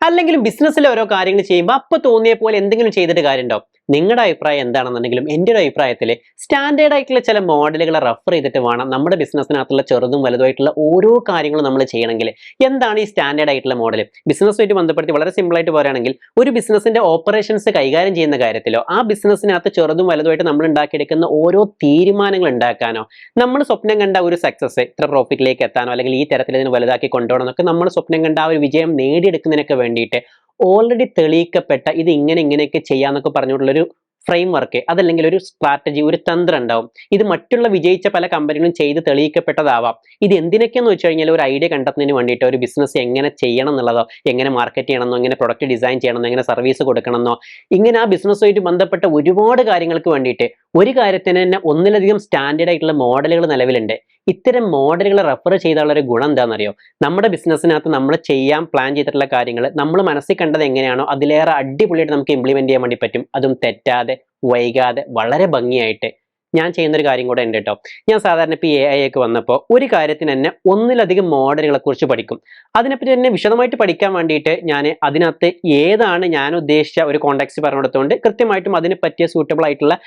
അല്ലെങ്കിലും ബിസിനസ്സിലെ ഓരോ കാര്യങ്ങൾ ചെയ്യുമ്പോൾ അപ്പോൾ തോന്നിയ പോലെ എന്തെങ്കിലും ചെയ്തിട്ട് കാര്യമുണ്ടോ? നിങ്ങളുടെ അഭിപ്രായം എന്താണെന്നുണ്ടെങ്കിലും എൻ്റെ ഒരു അഭിപ്രായത്തിൽ സ്റ്റാൻഡേർഡ് ആയിട്ടുള്ള ചില മോഡലുകളെ റെഫർ ചെയ്തിട്ട് വേണം നമ്മുടെ ബിസിനസ്സിനകത്തുള്ള ചെറുതും വലുതുമായിട്ടുള്ള ഓരോ കാര്യങ്ങളും നമ്മൾ ചെയ്യണമെങ്കിൽ. എന്താണ് ഈ സ്റ്റാൻഡേർഡ് ആയിട്ടുള്ള മോഡൽ? ബിസിനസ്സുമായിട്ട് ബന്ധപ്പെടുത്തി വളരെ സിമ്പിൾ ആയിട്ട് പറയുകയാണെങ്കിൽ ഒരു ബിസിനസ്സിന്റെ ഓപ്പറേഷൻസ് കൈകാര്യം ചെയ്യുന്ന കാര്യത്തിലോ ആ ബിസിനസ്സിനകത്ത് ചെറുതും വലുതുമായിട്ട് നമ്മൾ ഉണ്ടാക്കിയെടുക്കുന്ന ഓരോ തീരുമാനങ്ങൾ ഉണ്ടാക്കാനോ നമ്മൾ സ്വപ്നം കണ്ട ഒരു സക്സസ് ഇത്ര പ്രോഫിറ്റിലേക്ക് എത്താനോ അല്ലെങ്കിൽ ഈ തരത്തിൽ ഇതിന് വലുതാക്കി കൊണ്ടുപോകണം എന്നൊക്കെ നമ്മൾ സ്വപ്നം കണ്ട ആ ഒരു വിജയം നേടിയെടുക്കുന്നതിനൊക്കെ വേണ്ടിയിട്ട് ഓൾറെഡി തെളിയിക്കപ്പെട്ട ഇത് ഇങ്ങനെയൊക്കെ ചെയ്യാന്നൊക്കെ പറഞ്ഞുകൊണ്ടുള്ളൊരു ഫ്രെയിം വർക്ക്, അതല്ലെങ്കിൽ ഒരു സ്ട്രാറ്റജി, ഒരു തന്ത്രം ഉണ്ടാവും. ഇത് മറ്റുള്ള വിജയിച്ച പല കമ്പനികളും ചെയ്ത് തെളിയിക്കപ്പെട്ടതാവാം. ഇത് എന്തിനൊക്കെയെന്ന് വെച്ച് കഴിഞ്ഞാൽ ഒരു ഐഡിയ കണ്ടെത്തുന്നതിന് വേണ്ടിയിട്ട് ഒരു ബിസിനസ് എങ്ങനെ ചെയ്യണം എന്നുള്ളതോ, എങ്ങനെ മാർക്കറ്റ് ചെയ്യണമെന്നോ, എങ്ങനെ പ്രൊഡക്റ്റ് ഡിസൈൻ ചെയ്യണമെന്നോ, എങ്ങനെ സർവീസ് കൊടുക്കണമെന്നോ, ഇങ്ങനെ ആ ബിസിനസ്സുമായിട്ട് ബന്ധപ്പെട്ട ഒരുപാട് കാര്യങ്ങൾക്ക് വേണ്ടിയിട്ട് ഒരു കാര്യത്തിന് തന്നെ ഒന്നിലധികം സ്റ്റാൻഡേർഡ് ആയിട്ടുള്ള മോഡലുകൾ നിലവിലുണ്ട്. ഇത്തരം മോഡലുകൾ റെഫർ ചെയ്തുള്ള ഒരു ഗുണം എന്താണെന്നറിയോ? നമ്മുടെ ബിസിനസ്സിനകത്ത് നമ്മൾ ചെയ്യാൻ പ്ലാൻ ചെയ്തിട്ടുള്ള കാര്യങ്ങൾ നമ്മൾ മനസ്സിൽ കണ്ടത് എങ്ങനെയാണോ അതിലേറെ അടിപൊളിയായിട്ട് നമുക്ക് ഇംപ്ലിമെന്റ് ചെയ്യാൻ വേണ്ടി പറ്റും. അതും തെറ്റാതെ, വൈകാതെ, വളരെ ഭംഗിയായിട്ട്. ഞാൻ ചെയ്യുന്നൊരു കാര്യം കൂടെ ഉണ്ട് കേട്ടോ. ഞാൻ സാധാരണ ഇപ്പോൾ AI ഒക്കെ വന്നപ്പോൾ ഒരു കാര്യത്തിന് തന്നെ ഒന്നിലധികം മോഡലുകളെ കുറിച്ച് പഠിക്കും. അതിനെപ്പറ്റി തന്നെ വിശദമായിട്ട് പഠിക്കാൻ വേണ്ടിയിട്ട് ഞാൻ അതിനകത്ത് ഏതാണ് ഞാൻ ഉദ്ദേശിച്ച ഒരു കോണ്ടാക്ട്സ് പറഞ്ഞു കൊടുത്തുകൊണ്ട് കൃത്യമായിട്ടും അതിന് പറ്റിയ സൂട്ടബിൾ ആയിട്ടുള്ള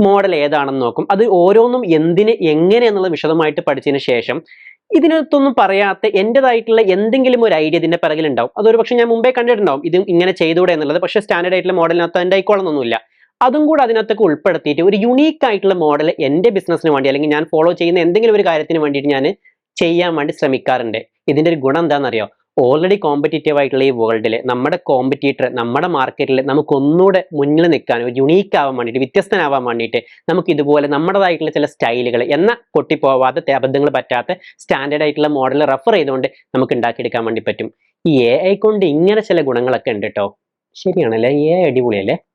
മോഡൽ ഏതാണെന്ന് നോക്കും. അത് ഓരോന്നും എന്തിന് എങ്ങനെ എന്നുള്ളത് വിശദമായിട്ട് പഠിച്ചതിന് ശേഷം ഇതിനകത്തൊന്നും പറയാത്ത എൻ്റെതായിട്ടുള്ള എന്തെങ്കിലും ഒരു ഐഡിയ ഇതിന്റെ പിറകിലുണ്ടാവും. അതൊരു പക്ഷേ ഞാൻ മുമ്പേ കണ്ടിട്ടുണ്ടാവും ഇത് ഇങ്ങനെ ചെയ്തുകൂടെ എന്നുള്ളത്. പക്ഷേ സ്റ്റാൻഡേർഡ് ആയിട്ടുള്ള മോഡലിനകത്ത് അതിൻ്റെ ആയിക്കോളൊന്നുമില്ല. അതും കൂടെ അതിനകത്തൊക്കെ ഉൾപ്പെടുത്തിയിട്ട് ഒരു യുണീക്ക് ആയിട്ടുള്ള മോഡൽ എൻ്റെ ബിസിനസ്സിന് വേണ്ടി അല്ലെങ്കിൽ ഞാൻ ഫോളോ ചെയ്യുന്ന എന്തെങ്കിലും ഒരു കാര്യത്തിന് വേണ്ടിയിട്ട് ഞാൻ ചെയ്യാൻ വേണ്ടി ശ്രമിക്കാറുണ്ട്. ഇതിന്റെ ഒരു ഗുണം എന്താണെന്നറിയോ? ഓൾറെഡി കോമ്പറ്റീറ്റീവ് ആയിട്ടുള്ള ഈ വേൾഡിൽ നമ്മുടെ കോമ്പറ്റീറ്റർ നമ്മുടെ മാർക്കറ്റിൽ നമുക്ക് ഒന്നുകൂടെ മുന്നിൽ നിൽക്കാൻ, ഒരു യുണീക്ക് ആവാൻ വേണ്ടിയിട്ട്, വ്യത്യസ്തനാവാൻ വേണ്ടിയിട്ട് നമുക്ക് ഇതുപോലെ നമ്മുടേതായിട്ടുള്ള ചില സ്റ്റൈലുകൾ പൊട്ടിപ്പോവാതെ അബദ്ധങ്ങൾ പറ്റാത്ത സ്റ്റാൻഡേർഡ് ആയിട്ടുള്ള മോഡൽ റെഫർ ചെയ്തുകൊണ്ട് നമുക്ക് ഉണ്ടാക്കിയെടുക്കാൻ വേണ്ടി പറ്റും. ഈ AI കൊണ്ട് ഇങ്ങനെ ചില ഗുണങ്ങളൊക്കെ ഉണ്ട് കേട്ടോ. ശരിയാണല്ലേ? AI അടിപൊളിയല്ലേ?